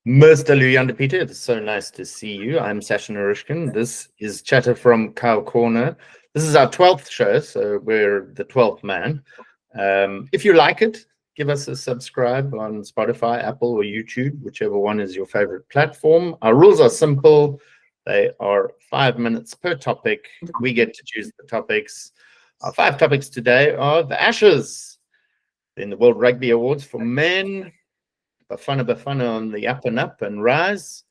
Mr. Luyanda Peter, it's so nice to see you. I'm Sasha Narushkin. This is Chatter from Cow Corner. This is our 12th show, so we're the 12th man. If you like it, give us a subscribe on Spotify, Apple, or YouTube, whichever one is your favorite platform. Our rules are simple. They are 5 minutes per topic. We get to choose the topics. Our 5 topics today are the Ashes in the World Rugby Awards for men, Bafana Bafana on the up and up and rise,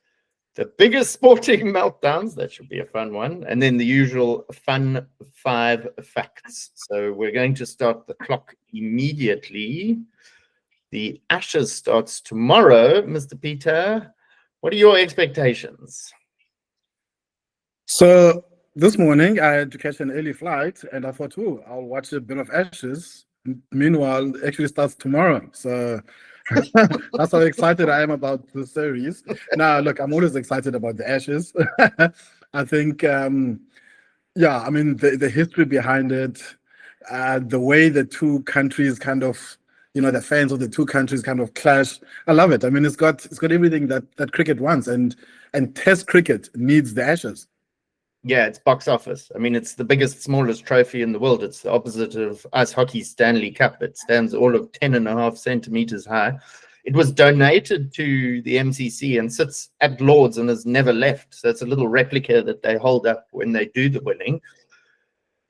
the biggest sporting meltdowns, that should be a fun one, and then the usual fun 5 facts. So we're going to start the clock immediately. The Ashes starts tomorrow. Mr. Peter, what are your expectations? So this morning I had to catch an early flight and I thought, oh, I'll watch a bit of Ashes. Meanwhile, it actually starts tomorrow. So that's how excited I am about the series. Now, look, I'm always excited about the Ashes. I think, yeah, I mean, the history behind it, the way the two countries kind of, the fans of the two countries kind of clash. I love it. I mean, it's got everything that cricket wants, and Test cricket needs the Ashes. Yeah, it's box office. I mean, it's the biggest, smallest trophy in the world. It's the opposite of ice hockey's Stanley Cup. It stands all of 10.5 centimeters high. It was donated to the MCC and sits at Lord's and has never left. So it's a little replica that they hold up when they do the winning.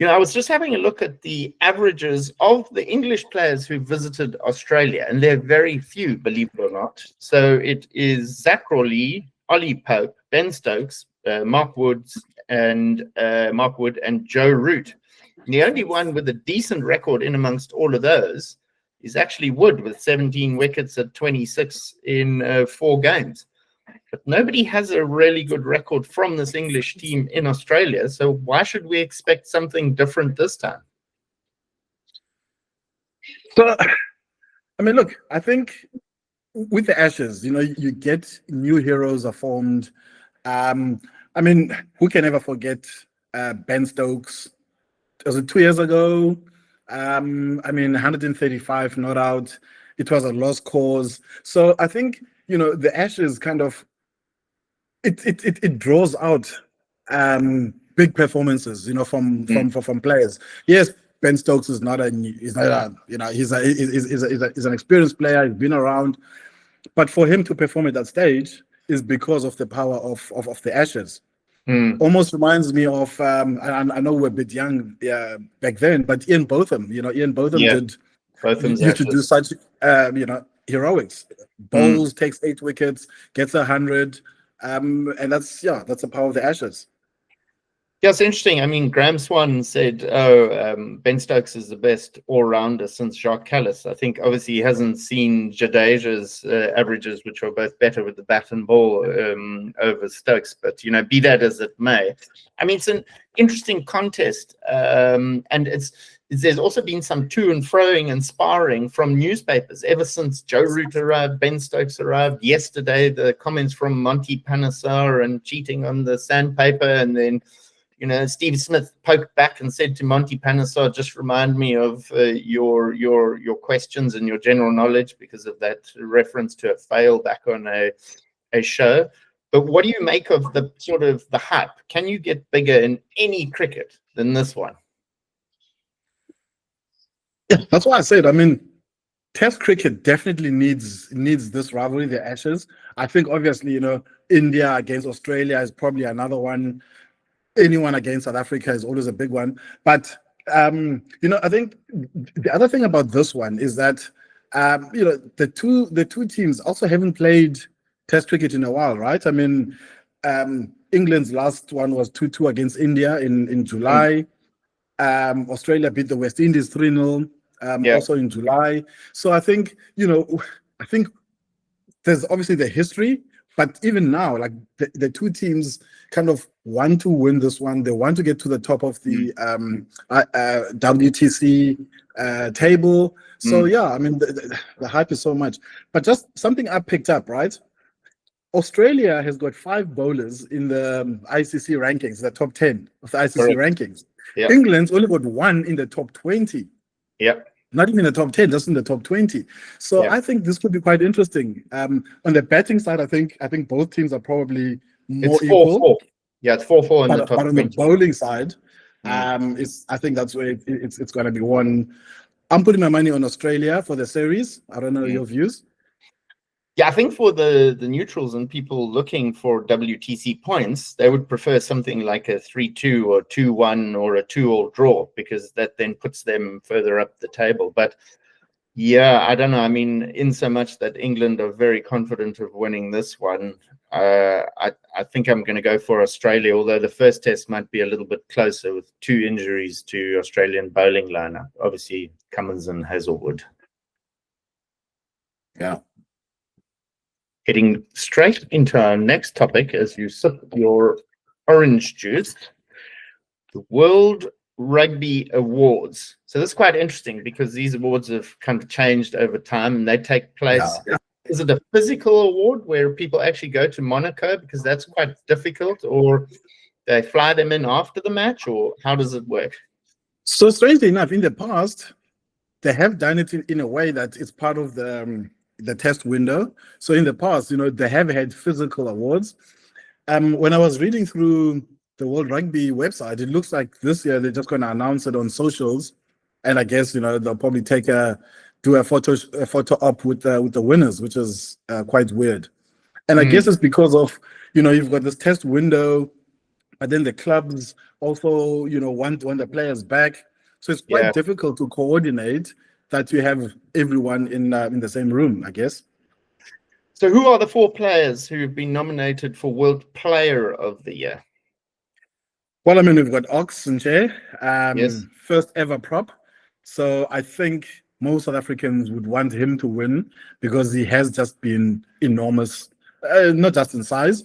I was just having a look at the averages of the English players who visited Australia, and they're very few, believe it or not. So it is Zach Rawley, Ollie Pope, Ben Stokes, Mark Wood and Joe Root. And the only one with a decent record in amongst all of those is actually Wood, with 17 wickets at 26 in 4 games. But nobody has a really good record from this English team in Australia. So why should we expect something different this time? So, I mean, look, I think with the Ashes, you get new heroes are formed. I mean, who can ever forget Ben Stokes? Was it 2 years ago? I mean, 135 not out. It was a lost cause. So I think, the Ashes kind of, it draws out big performances, from players. Yes, Ben Stokes is not he's an experienced player. He's been around, but for him to perform at that stage is because of the power of the Ashes. Almost reminds me of I know we're a bit young back then, but Ian Botham. Ian Botham used to do such heroics. Bowls, takes 8 wickets, gets 100. And that's the power of the Ashes. Yeah, it's interesting. I mean, Graham Swan said, Ben Stokes is the best all-rounder since Jacques Kallis. I think, obviously, he hasn't seen Jadeja's averages, which are both better with the bat and ball over Stokes. But, be that as it may. I mean, it's an interesting contest. And there's also been some to and froing and sparring from newspapers ever since Joe Root arrived, Ben Stokes arrived. Yesterday, the comments from Monty Panesar and cheating on the sandpaper, and then Steve Smith poked back and said to Monty Panesar, just remind me of your questions and your general knowledge, because of that reference to a fail back on a show. But what do you make of the sort of the hype? Can you get bigger in any cricket than this one? Yeah, that's what I said. I mean, Test cricket definitely needs this rivalry, the Ashes. I think, obviously, India against Australia is probably another one. Anyone against South Africa is always a big one. But, I think the other thing about this one is that, the two teams also haven't played Test cricket in a while, right? I mean, England's last one was 2-2 against India in July. Australia beat the West Indies 3-0 also in July. So I think, there's obviously the history, but even now, like the two teams kind of want to win this one. They want to get to the top of the WTC table. So yeah, I mean, the hype is so much. But just something I picked up, right? Australia has got 5 bowlers in the ICC rankings, the top 10 of the ICC rankings. England's only got 1 in the top 20. Yep. not even the top 10, just in the top 20. So Yeah. I think this could be quite interesting. On the batting side, I think both teams are probably more It's equal. 4-4. Yeah, it's 4-4 in the But top on the 20. bowling side, Mm. I think that's where it's going to be one. I'm putting my money on Australia for the series. I don't know your views. Yeah, I think for the neutrals and people looking for WTC points, they would prefer something like a 3-2 or 2-1 or a 2-all draw, because that then puts them further up the table. But yeah, I don't know. I mean, in so much that England are very confident of winning this one, I think I'm going to go for Australia, although the first test might be a little bit closer with 2 injuries to Australian bowling lineup. Obviously, Cummins and Hazelwood. Yeah. Heading straight into our next topic as you sip your orange juice, the World Rugby Awards. So this is quite interesting because these awards have kind of changed over time, and they take place. Yeah. Is it a physical award where people actually go to Monaco, because that's quite difficult, or they fly them in after the match, or how does it work? So strangely enough, in the past, they have done it in a way that it's part of the test window. So in the past, they have had physical awards. When I was reading through the World Rugby website, it looks like this year they're just going to announce it on socials, and I guess they'll probably do a photo op with the winners, which is quite weird. And I guess it's because of you've got this test window, but then the clubs also want the players back, so it's quite difficult to coordinate that you have everyone in the same room, I guess. So who are the 4 players who have been nominated for World Player of the Year? Well, I mean, we've got Nche, Yes. first ever prop. So I think most South Africans would want him to win because he has just been enormous, not just in size.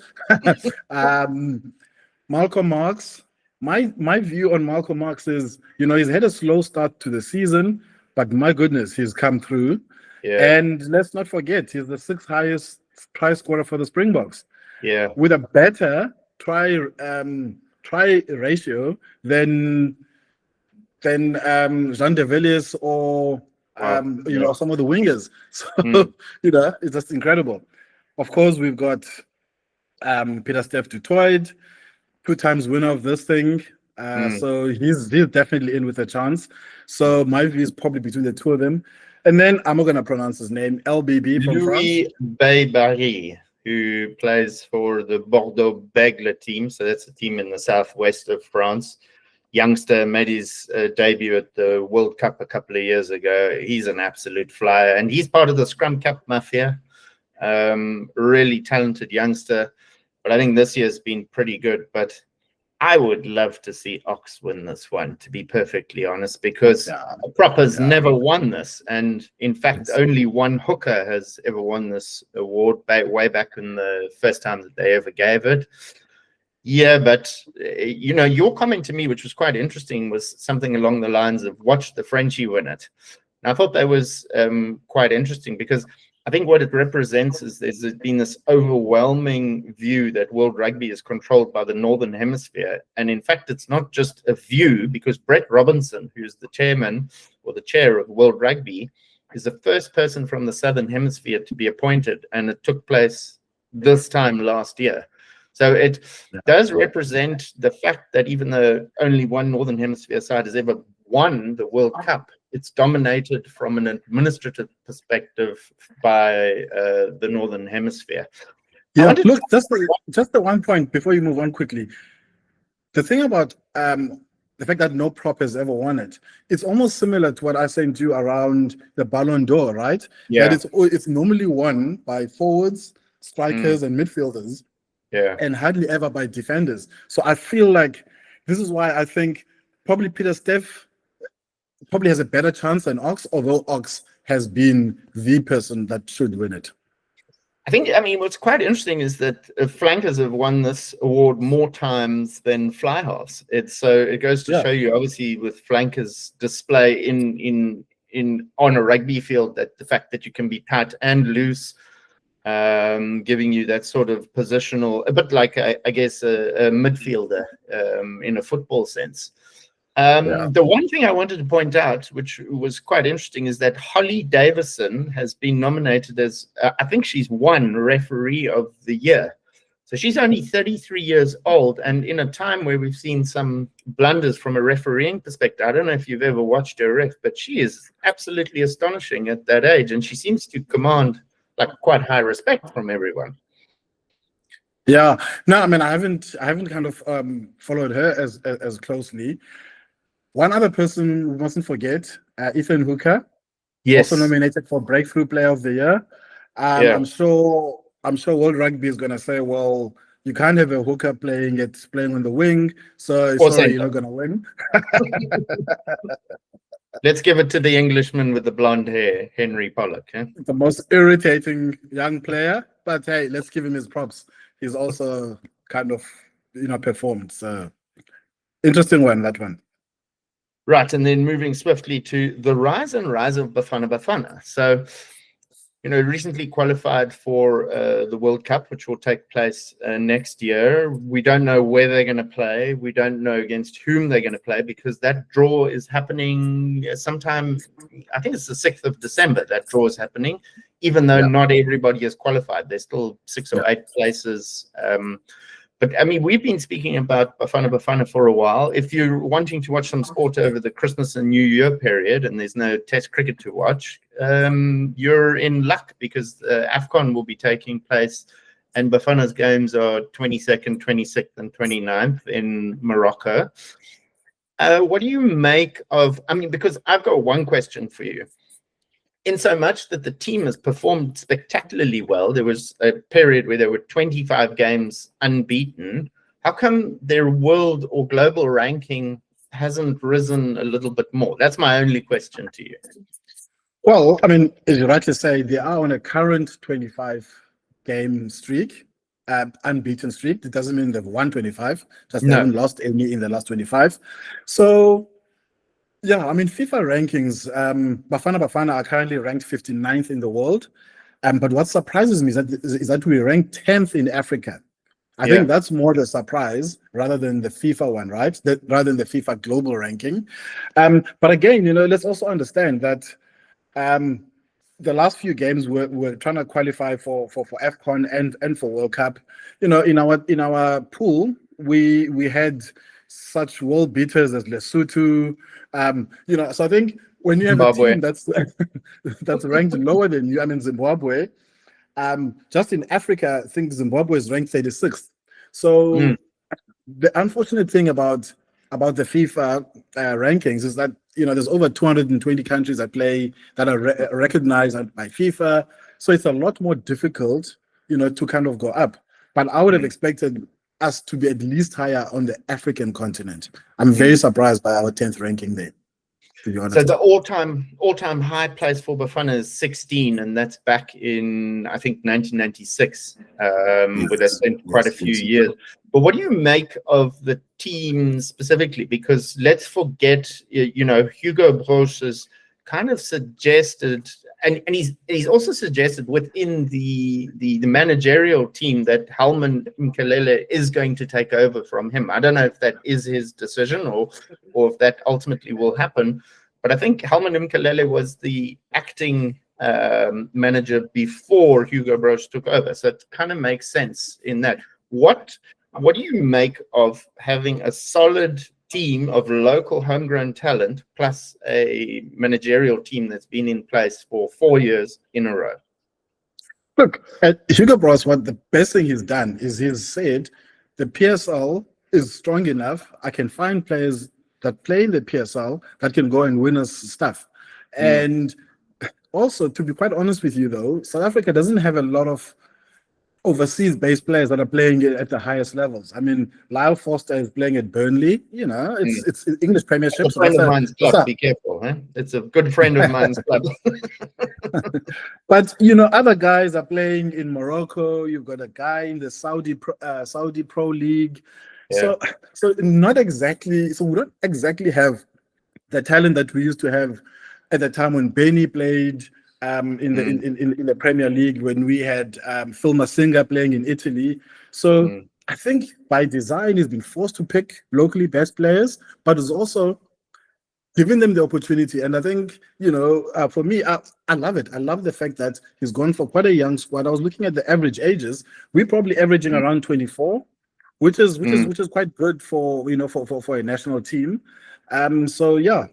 Malcolm Marx. My view on Malcolm Marx is, he's had a slow start to the season, but my goodness, he's come through. Yeah. And let's not forget, he's the 6th highest try scorer for the Springboks. Yeah. With a better try ratio than Jean de Villiers or some of the wingers. So it's just incredible. Of course, we've got Pieter-Steph to Toit, 2 times winner of this thing. So he's definitely in with a chance. So my view is probably between the 2 of them. And then I'm not going to pronounce his name, LBB from France. Bielle-Biarrey, who plays for the Bordeaux-Bègles team. So that's a team in the southwest of France. Youngster, made his debut at the World Cup a couple of years ago. He's an absolute flyer, and he's part of the Scrum Cup Mafia. Really talented youngster. But I think this year's been pretty good. But I would love to see Ox win this one, to be perfectly honest, because Proppers never won this. And in fact, only one hooker has ever won this award way back in the first time that they ever gave it. Yeah, but, your comment to me, which was quite interesting, was something along the lines of watch the Frenchie win it. And I thought that was quite interesting because I think what it represents is there's been this overwhelming view that World Rugby is controlled by the Northern Hemisphere. And in fact, it's not just a view, because Brett Robinson, who's the chairman or the chair of World Rugby, is the first person from the Southern Hemisphere to be appointed. And it took place this time last year. So it does represent the fact that even though only one Northern Hemisphere side has ever won the World Cup, it's dominated from an administrative perspective by the Northern Hemisphere. Yeah, look, just the one point before you move on quickly. The thing about the fact that no prop has ever won it, it's almost similar to what I said to you around the Ballon d'Or, right? Yeah. That it's normally won by forwards, strikers, and midfielders. Yeah. And hardly ever by defenders. So I feel like this is why I think probably Pieter-Steph probably has a better chance than Ox, although Ox has been the person that should win it. I mean, what's quite interesting is that flankers have won this award more times than fly halves. It goes to show you, obviously, with flankers display on a rugby field, that the fact that you can be tight and loose, giving you that sort of positional, a bit like I guess a midfielder in a football sense. The one thing I wanted to point out, which was quite interesting, is that Holly Davison has been nominated as, I think she's won Referee of the Year. So she's only 33 years old, and in a time where we've seen some blunders from a refereeing perspective. I don't know if you've ever watched her ref, but she is absolutely astonishing at that age, and she seems to command like quite high respect from everyone. Yeah, no, I mean, I haven't kind of followed her as closely. One other person we mustn't forget, Ethan Hooker, Yes, also nominated for Breakthrough Player of the Year. Yeah. I'm sure World Rugby is going to say, well, you can't have a hooker playing on the wing, so Or sorry, centre. you're not going to win. Let's give it to the Englishman with the blonde hair, Henry Pollock. Eh? The most irritating young player, but hey, let's give him his props. He's also kind of, performed. So interesting one, that one. Right, and then moving swiftly to the rise of Bafana Bafana. So, recently qualified for the World Cup, which will take place next year. We don't know where they're going to play. We don't know against whom they're going to play, because that draw is happening sometime, I think it's the 6th of December, that draw is happening, even though not everybody is qualified. There's still 6 or 8 places. But I mean, we've been speaking about Bafana Bafana for a while. If you're wanting to watch some sport over the Christmas and New Year period, and there's no Test cricket to watch, you're in luck, because AFCON will be taking place, and Bafana's games are 22nd, 26th, and 29th in Morocco. What do you make of? I mean, because I've got one question for you. In so much that the team has performed spectacularly well, there was a period where there were 25 games unbeaten. How come their world or global ranking hasn't risen a little bit more? That's my only question to you. Well, I mean, as you rightly say, they are on a current 25-game streak, unbeaten streak. It doesn't mean they've won 25, just they haven't lost any in the last 25. So, yeah, I mean, FIFA rankings, Bafana Bafana are currently ranked 59th in the world. But what surprises me is that we rank 10th in Africa. I think that's more the surprise rather than the FIFA one, right? Rather than the FIFA global ranking. But again, let's also understand that the last few games we're trying to qualify for AFCON and for World Cup. In our pool, we had such world beaters as Lesotho. So I think when you have Zimbabwe. a team that's ranked lower than you, I mean Zimbabwe, just in Africa, I think Zimbabwe is ranked 36th. So the unfortunate thing about the FIFA rankings is that there's over 220 countries that are recognized by FIFA. So it's a lot more difficult, to kind of go up. But I would have expected us to be at least higher on the African continent. I'm very surprised by our 10th ranking there, to be honest. So the all-time high place for Bafana is 16, and that's back in, I think, 1996, where they spent quite a few years. But what do you make of the team specifically? Because let's forget, Hugo Broos has kind of suggested, and he's also suggested within the managerial team that Helman Mkelele is going to take over from him. I don't know if that is his decision or if that ultimately will happen. But I think Helman Mkelele was the acting manager before Hugo Broos took over. So it kind of makes sense in that. What do you make of having a solid team of local homegrown talent plus a managerial team that's been in place for 4 years in a row? Look, at Hugo Broos, what the best thing he's done is he's said the PSL is strong enough. I can find players that play in the PSL that can go and win us stuff. And also, to be quite honest with you, though, South Africa doesn't have a lot of overseas-based players that are playing at the highest levels. I mean, Lyle Foster is playing at Burnley. It's English Premiership. A friend of mine's club. Be careful, huh? It's a good friend of mine's club. But other guys are playing in Morocco. You've got a guy in the Saudi Pro League. So not exactly. So we don't exactly have the talent that we used to have at the time when Benny played. In the Premier League, when we had Phil Masinga playing in Italy. So I think by design he's been forced to pick locally best players, but it's also giving them the opportunity. And I think, for me, I love it. I love the fact that he's gone for quite a young squad. I was looking at the average ages. We're probably averaging around 24, which is quite good for for a national team. So yeah,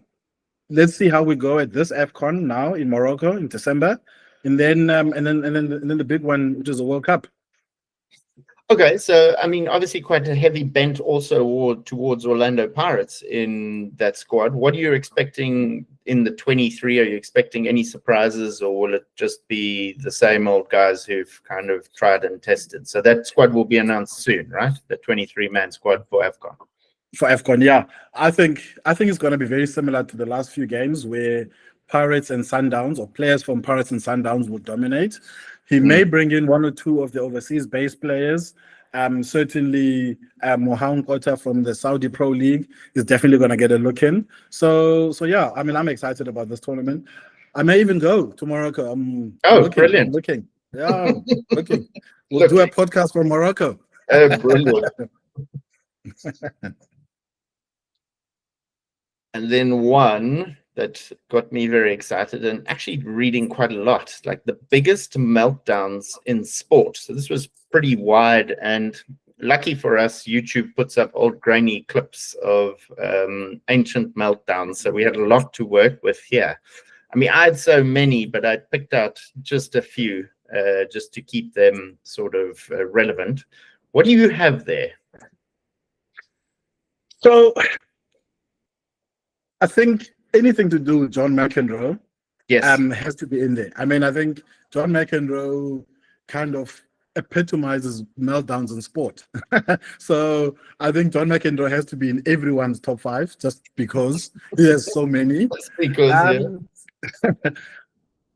let's see how we go at this AFCON now in Morocco in December, and then the big one, which is the World Cup. Okay, so I mean, obviously, quite a heavy bent also towards Orlando Pirates in that squad. What are you expecting in the 23? Are you expecting any surprises, or will it just be the same old guys who've kind of tried and tested? So that squad will be announced soon, right? The 23-man squad for AFCON. For AFCON, yeah, I think it's going to be very similar to the last few games where Pirates and Sundowns, or players from Pirates and Sundowns, will dominate. He may bring in one or two of the overseas base players. Certainly, Mohan Kota from the Saudi Pro League is definitely going to get a look in. So yeah, I mean, I'm excited about this tournament. I may even go to Morocco. Brilliant! Looking. We'll do a podcast from Morocco. Oh, brilliant! And then one that got me very excited and actually reading quite a lot, like the biggest meltdowns in sport. So this was pretty wide, and lucky for us, YouTube puts up old grainy clips of ancient meltdowns. So we had a lot to work with here. I mean, I had so many, but I picked out just a few just to keep them sort of relevant. What do you have there? So I think anything to do with John McEnroe has to be in there. I mean, I think John McEnroe kind of epitomizes meltdowns in sport. So I think John McEnroe has to be in everyone's top 5 just because he has so many.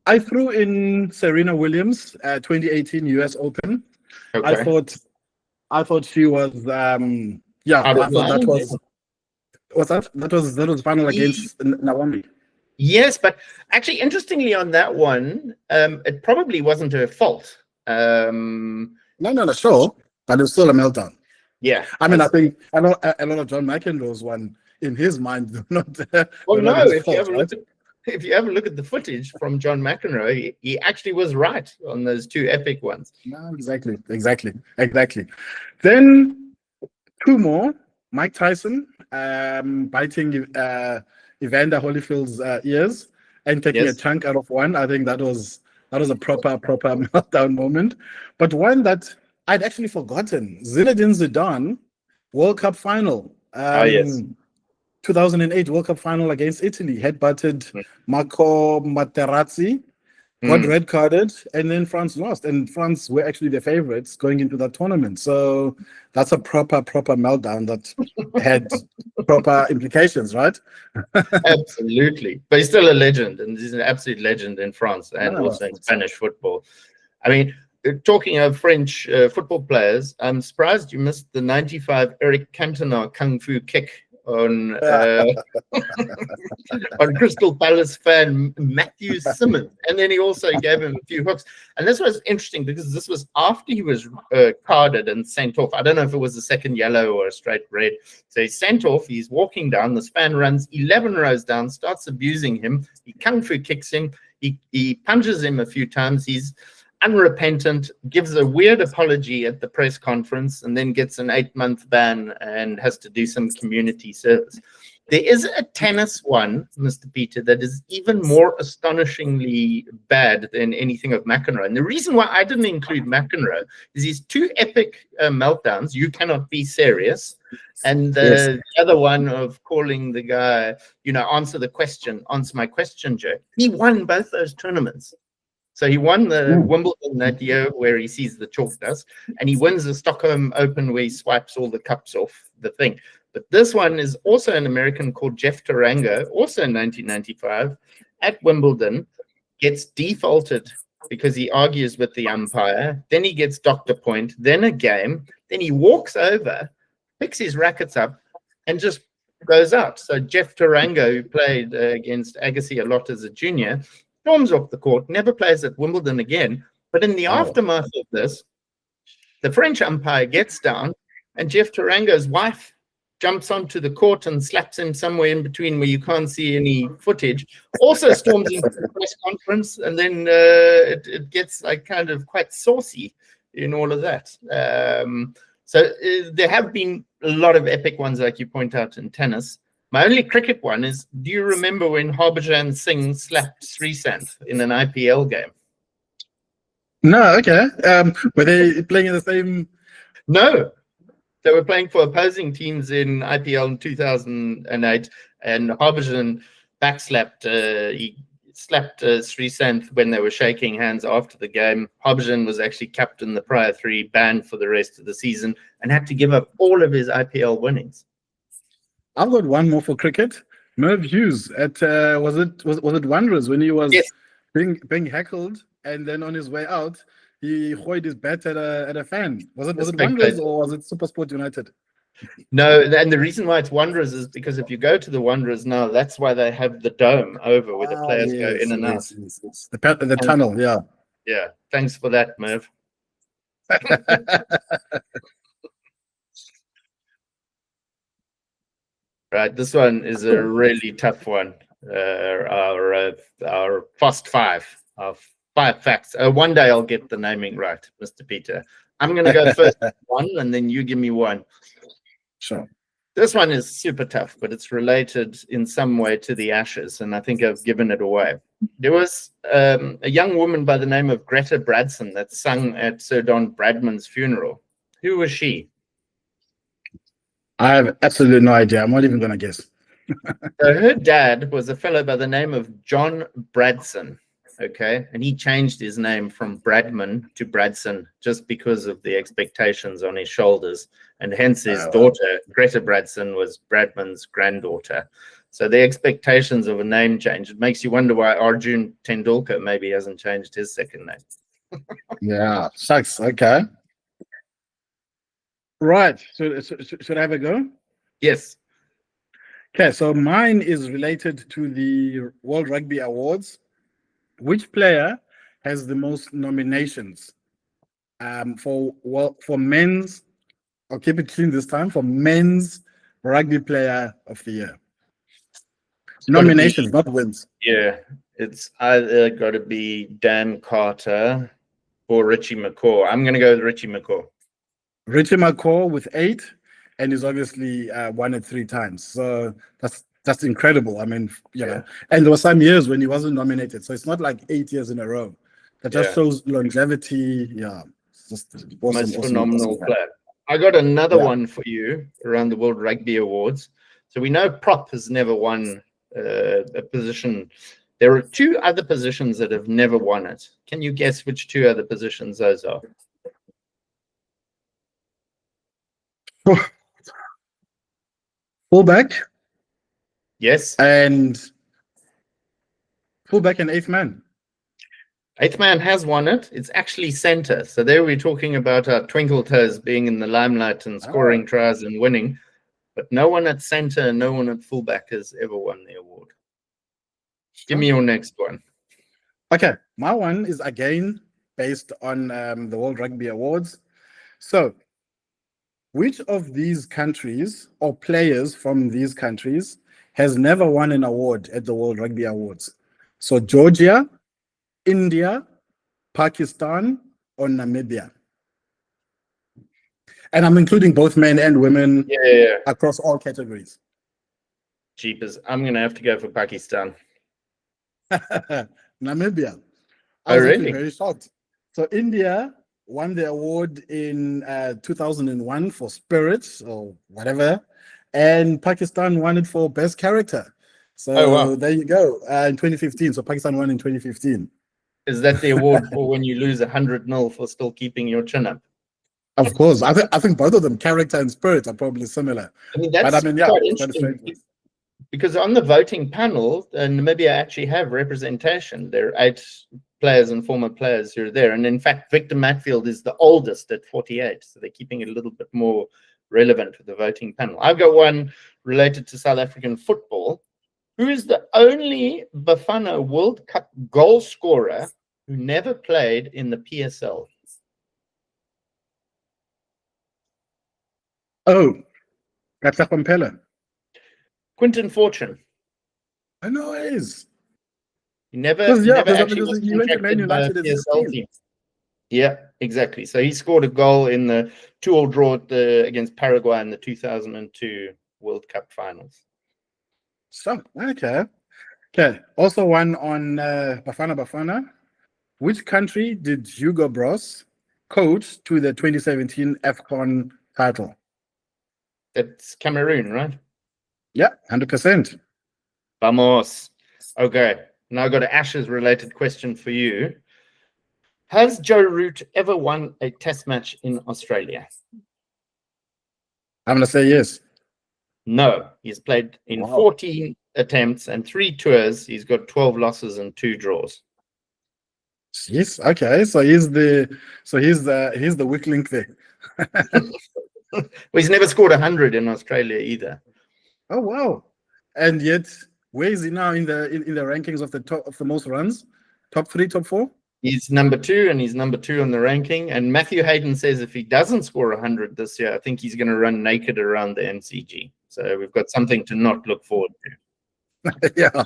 I threw in Serena Williams, 2018 US Open. Okay. I thought she was that was. What's that? That was the final against Naomi. Yes, but actually, interestingly, on that one, it probably wasn't her fault. No, sure, but it was still a meltdown. Yeah, I mean, I think a lot of John McEnroe's one in his mind. If you have a look at the footage from John McEnroe, he actually was right on those 2 epic ones. No, exactly. Then 2 more. Mike Tyson biting Evander Holyfield's ears and taking a chunk out of one. I think that was a proper meltdown moment. But one that I'd actually forgotten: Zinedine Zidane, World Cup final. 2008 World Cup final against Italy. Headbutted Marco Materazzi. Got red carded, and then France lost. And France were actually the favorites going into that tournament. So that's a proper meltdown that had proper implications, right? Absolutely. But he's still a legend, and he's an absolute legend in France and also in Spanish football. I mean, talking of French football players, I'm surprised you missed the 95 Eric Cantona Kung Fu kick on Crystal Palace fan Matthew Simmons, and then he also gave him a few hooks. And this was interesting because this was after he was carded and sent off. I don't know if it was a second yellow or a straight red. So he's sent off. He's walking down. This fan runs 11 rows down, starts abusing him. He kung fu kicks him. He punches him a few times. He's unrepentant, gives a weird apology at the press conference, and then gets an 8-month ban and has to do some community service. There is a tennis one, Mr. Peter, that is even more astonishingly bad than anything of McEnroe. And the reason why I didn't include McEnroe is his 2 epic meltdowns, "You Cannot Be Serious," and the other one of calling the guy, answer my question, Joe. He won both those tournaments. So he won the Wimbledon that year where he sees the chalk dust, and he wins the Stockholm Open where he swipes all the cups off the thing. But this one is also an American called Jeff Tarango, also in 1995, at Wimbledon, gets defaulted because he argues with the umpire. Then he gets docked a point, then a game. Then he walks over, picks his rackets up, and just goes out. So Jeff Tarango, who played against Agassi a lot as a junior, storms off the court, never plays at Wimbledon again. But in the aftermath of this, the French umpire gets down, and Jeff Tarango's wife jumps onto the court and slaps him somewhere in between where you can't see any footage, also storms into the press conference, and then it gets like kind of quite saucy in all of that. So there have been a lot of epic ones, like you point out, in tennis. My only cricket one is, do you remember when Harbhajan Singh slapped Sreesanth in an IPL game? No, okay. Were they playing in the same? No. They were playing for opposing teams in IPL in 2008, and Harbhajan backslapped. He slapped Sreesanth when they were shaking hands after the game. Harbhajan was actually captain the prior 3, banned for the rest of the season, and had to give up all of his IPL winnings. I've got one more for cricket. Merv Hughes at was it Wanderers when he was being heckled, and then on his way out he hoiked his bat at a fan. Was it Wanderers or was it SuperSport United? No, and the reason why it's Wanderers is because if you go to the Wanderers now, that's why they have the dome over where the players go in and out. Yes. The tunnel, yeah. Yeah, thanks for that, Merv. Right, this one is a really tough one. Our fast 5 of 5 facts. One day I'll get the naming right, Mr. Peter. I'm going to go first one, and then you give me one. Sure. This one is super tough, but it's related in some way to the Ashes, and I think I've given it away. There was a young woman by the name of Greta Bradson that sung at Sir Don Bradman's funeral. Who was she? I have absolutely no idea. I'm not even going to guess. So her dad was a fellow by the name of John Bradson, okay? And he changed his name from Bradman to Bradson just because of the expectations on his shoulders. And hence his daughter, Greta Bradson, was Bradman's granddaughter. So the expectations of a name change, it makes you wonder why Arjun Tendulkar maybe hasn't changed his second name. Yeah, sucks. Okay. Right. So should I have a go? Yes. Okay, so mine is related to the World Rugby Awards. Which player has the most nominations for men's? I'll keep it clean this time, for men's Rugby Player of the Year. Nominations, not wins. Yeah, it's either got to be Dan Carter or Richie McCaw. I'm going to go with Richie McCaw. Richie McCaw with 8, and he's obviously won it 3 times. So that's incredible. I mean, you know, and there were some years when he wasn't nominated, so it's not like 8 years in a row. That just shows longevity. Yeah, it's just awesome, most phenomenal player. I got another one for you around the World Rugby Awards. So we know prop has never won a position. There are 2 other positions that have never won it. Can you guess which 2 other positions those are? Fullback. Yes. And fullback and 8th man. 8th man has won it. It's actually center. So there we're talking about our twinkle toes being in the limelight and scoring tries and winning. But no one at center and no one at fullback has ever won the award. Give me your next one. Okay. My one is again based on the World Rugby Awards. So which of these countries or players from these countries has never won an award at the World Rugby Awards? So Georgia, India, Pakistan, or Namibia? And I'm including both men and women across all categories. Jeepers. I'm going to have to go for Pakistan. Namibia. I was actually very shocked. So India won the award in 2001 for Spirit or whatever, and Pakistan won it for Best Character. So there you go. In 2015. So Pakistan won in 2015. Is that the award for when you lose 100-0 for still keeping your chin up? Of course. I think both of them, character and spirit, are probably similar. I mean, that's quite interesting. Because on the voting panel, Namibia actually have representation. There are 8 players and former players who are there. And in fact, Victor Matfield is the oldest at 48. So they're keeping it a little bit more relevant with the voting panel. I've got one related to South African football. Who is the only Bafana World Cup goal scorer who never played in the PSL? Oh, Katla. Quinton Fortune. I know it is. He never Because actually was he went to Man contracted by a United as PSL 16. team. Yeah, exactly. So he scored a goal in the 2-2 draw against Paraguay in the 2002 World Cup finals. So, okay. Okay. Also one on Bafana Bafana. Which country did Hugo Bros coach to the 2017 AFCON title? It's Cameroon, right? Yeah, 100%. Vamos. Okay. Now I've got an Ashes-related question for you. Has Joe Root ever won a test match in Australia? I'm going to say yes. No. He's played in 14 attempts and 3 tours. He's got 12 losses and 2 draws. Yes. Okay. So he's the weak link there. Well, he's never scored 100 in Australia either. Oh wow! And yet, where is he now in the rankings of the top of the most runs? Top 3, top 4? He's number 2, and he's number 2 on the ranking. And Matthew Hayden says if he doesn't score 100 this year, I think he's going to run naked around the MCG. So we've got something to not look forward to. Yeah.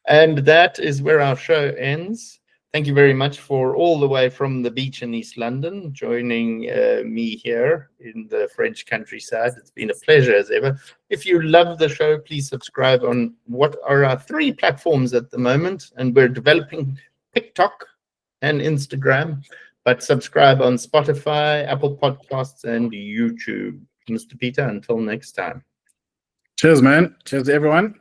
And that is where our show ends. Thank you very much for all the way from the beach in East London, joining me here in the French countryside. It's been a pleasure as ever. If you love the show, please subscribe on what are our 3 platforms at the moment. And we're developing TikTok and Instagram, but subscribe on Spotify, Apple Podcasts, and YouTube. Mr. Peter, until next time. Cheers, man. Cheers, everyone.